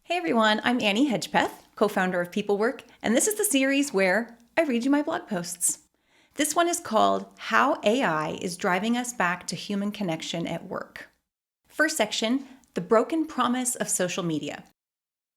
Hey everyone, I'm Annie Hedgepeth, co-founder of PeopleWork, and this is the series where I read you my blog posts. This one is called How AI is Driving Us Back to Human Connection at Work. First section, the broken promise of social media.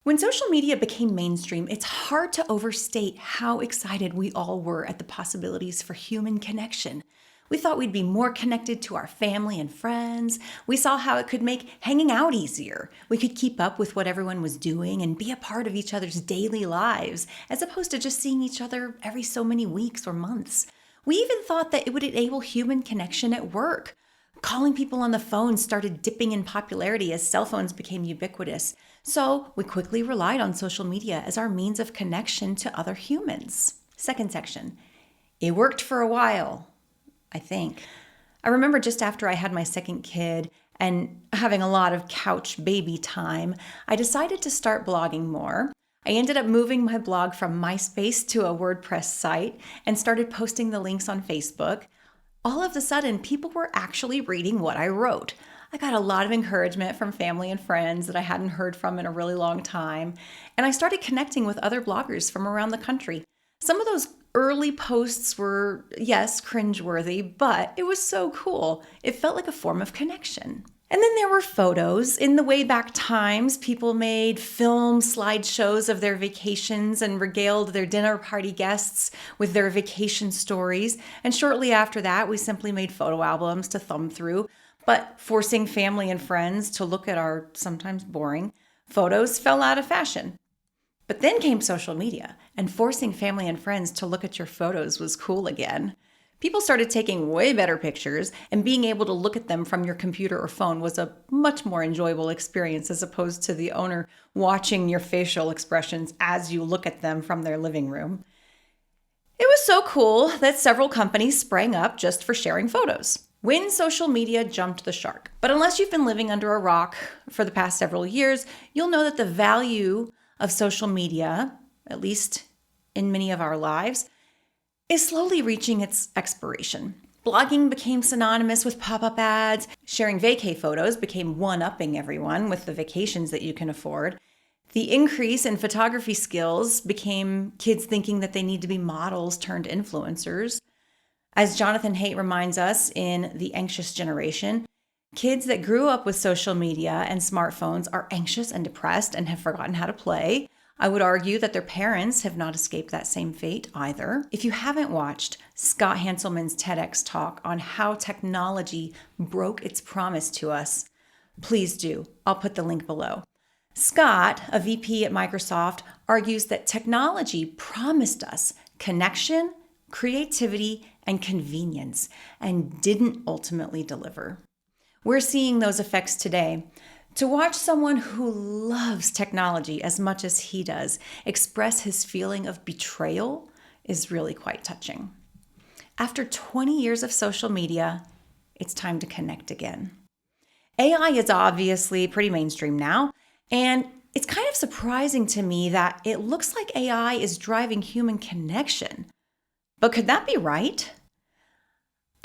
When social media became mainstream, it's hard to overstate how excited we all were at the possibilities for human connection. We thought we'd be more connected to our family and friends. We saw how it could make hanging out easier. We could keep up with what everyone was doing and be a part of each other's daily lives, as opposed to just seeing each other every so many weeks or months. We even thought that it would enable human connection at work. Calling people on the phone started dipping in popularity as cell phones became ubiquitous. So we quickly relied on social media as our means of connection to other humans. Second section, it worked for a while. I think. I remember just after I had my second kid and having a lot of couch baby time, I decided to start blogging more. I ended up moving my blog from MySpace to a WordPress site and started posting the links on Facebook. All of a sudden, people were actually reading what I wrote. I got a lot of encouragement from family and friends that I hadn't heard from in a really long time, and I started connecting with other bloggers from around the country. Some of those early posts were, yes, cringeworthy, but it was so cool. It felt like a form of connection. And then there were photos. In the way back times, people made film slideshows of their vacations and regaled their dinner party guests with their vacation stories. And shortly after that, we simply made photo albums to thumb through. But forcing family and friends to look at our sometimes boring photos fell out of fashion. But then came social media, and forcing family and friends to look at your photos was cool again. People started taking way better pictures, and being able to look at them from your computer or phone was a much more enjoyable experience as opposed to the owner watching your facial expressions as you look at them from their living room. It was so cool that several companies sprang up just for sharing photos. When social media jumped the shark. But unless you've been living under a rock for the past several years, you'll know that the value of social media, at least in many of our lives, is slowly reaching its expiration. Blogging became synonymous with pop-up ads. Sharing vacay photos became one-upping everyone with the vacations that you can afford. The increase in photography skills became kids thinking that they need to be models turned influencers. As Jonathan Haidt reminds us in The Anxious Generation, kids that grew up with social media and smartphones are anxious and depressed and have forgotten how to play. I would argue that their parents have not escaped that same fate either. If you haven't watched Scott Hanselman's TEDx talk on how technology broke its promise to us, please do. I'll put the link below. Scott, a VP at Microsoft, argues that technology promised us connection, creativity, and convenience, and didn't ultimately deliver. We're seeing those effects today. To watch someone who loves technology as much as he does express his feeling of betrayal is really quite touching. After 20 years of social media, it's time to connect again. AI is obviously pretty mainstream now, and it's kind of surprising to me that it looks like AI is driving human connection. But could that be right?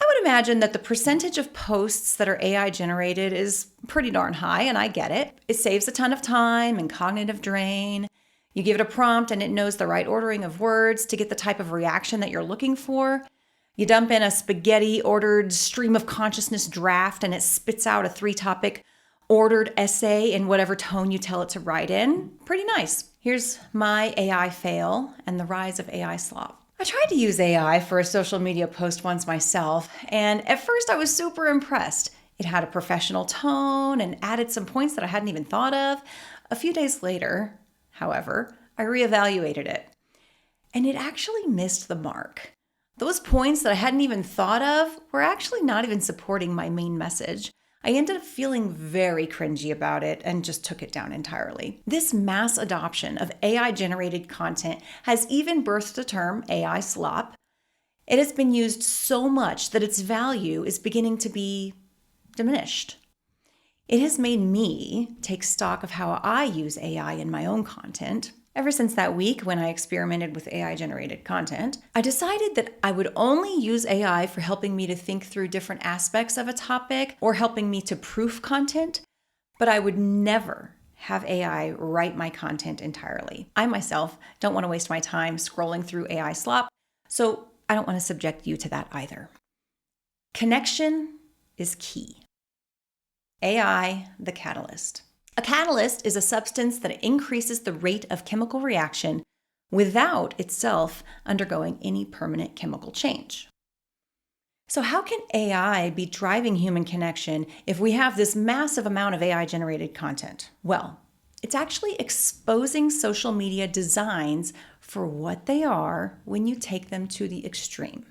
I would imagine that the percentage of posts that are AI generated is pretty darn high, and I get it. It saves a ton of time and cognitive drain. You give it a prompt and it knows the right ordering of words to get the type of reaction that you're looking for. You dump in a spaghetti ordered stream of consciousness draft and it spits out a 3-topic ordered essay in whatever tone you tell it to write in. Pretty nice. Here's my AI fail and the rise of AI slop. I tried to use AI for a social media post once myself, and at first I was super impressed. It had a professional tone and added some points that I hadn't even thought of. A few days later, however, I reevaluated it, and it actually missed the mark. Those points that I hadn't even thought of were actually not even supporting my main message. I ended up feeling very cringy about it and just took it down entirely. This mass adoption of AI-generated content has even birthed the term AI slop. It has been used so much that its value is beginning to be diminished. It has made me take stock of how I use AI in my own content. Ever since that week when I experimented with AI-generated content, I decided that I would only use AI for helping me to think through different aspects of a topic or helping me to proof content, but I would never have AI write my content entirely. I myself don't want to waste my time scrolling through AI slop, so I don't want to subject you to that either. Connection is key. AI, the catalyst. A catalyst is a substance that increases the rate of chemical reaction without itself undergoing any permanent chemical change. So how can AI be driving human connection if we have this massive amount of AI-generated content? Well, it's actually exposing social media designs for what they are when you take them to the extreme.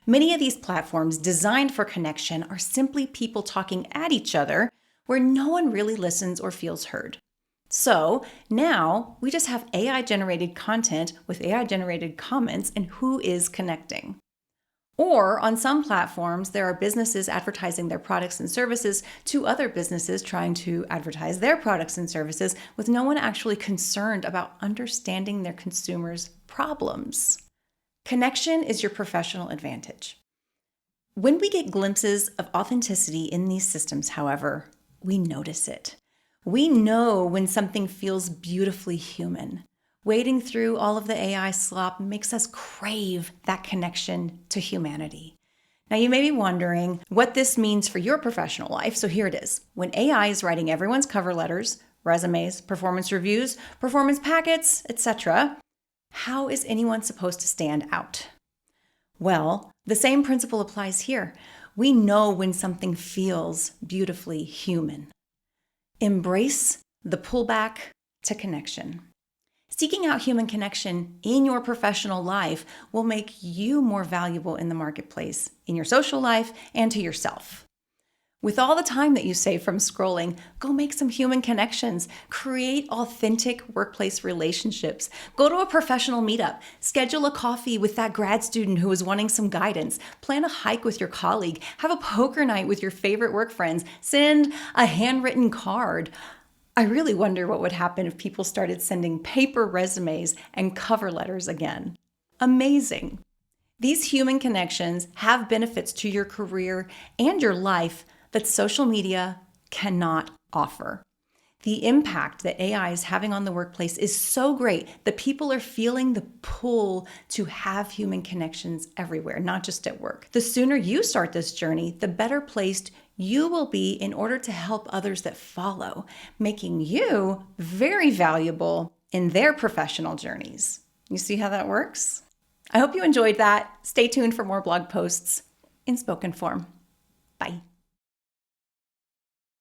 Many of these platforms designed for connection are simply people talking at each other where no one really listens or feels heard. So now we just have AI-generated content with AI-generated comments, and who is connecting? Or on some platforms, there are businesses advertising their products and services to other businesses trying to advertise their products and services with no one actually concerned about understanding their consumers' problems. Connection is your professional advantage. When we get glimpses of authenticity in these systems, however, we notice it. We know when something feels beautifully human. Wading through all of the AI slop makes us crave that connection to humanity. Now, you may be wondering what this means for your professional life, so here it is. When AI is writing everyone's cover letters, resumes, performance reviews, performance packets, etc., how is anyone supposed to stand out? Well, the same principle applies here. We know when something feels beautifully human. Embrace the pullback to connection. Seeking out human connection in your professional life will make you more valuable in the marketplace, in your social life, and to yourself. With all the time that you save from scrolling, go make some human connections. Create authentic workplace relationships. Go to a professional meetup. Schedule a coffee with that grad student who is wanting some guidance. Plan a hike with your colleague. Have a poker night with your favorite work friends. Send a handwritten card. I really wonder what would happen if people started sending paper resumes and cover letters again. Amazing. These human connections have benefits to your career and your life that social media cannot offer. The impact that AI is having on the workplace is so great that people are feeling the pull to have human connections everywhere, not just at work. The sooner you start this journey, the better placed you will be in order to help others that follow, making you very valuable in their professional journeys. You see how that works? I hope you enjoyed that. Stay tuned for more blog posts in spoken form. Bye.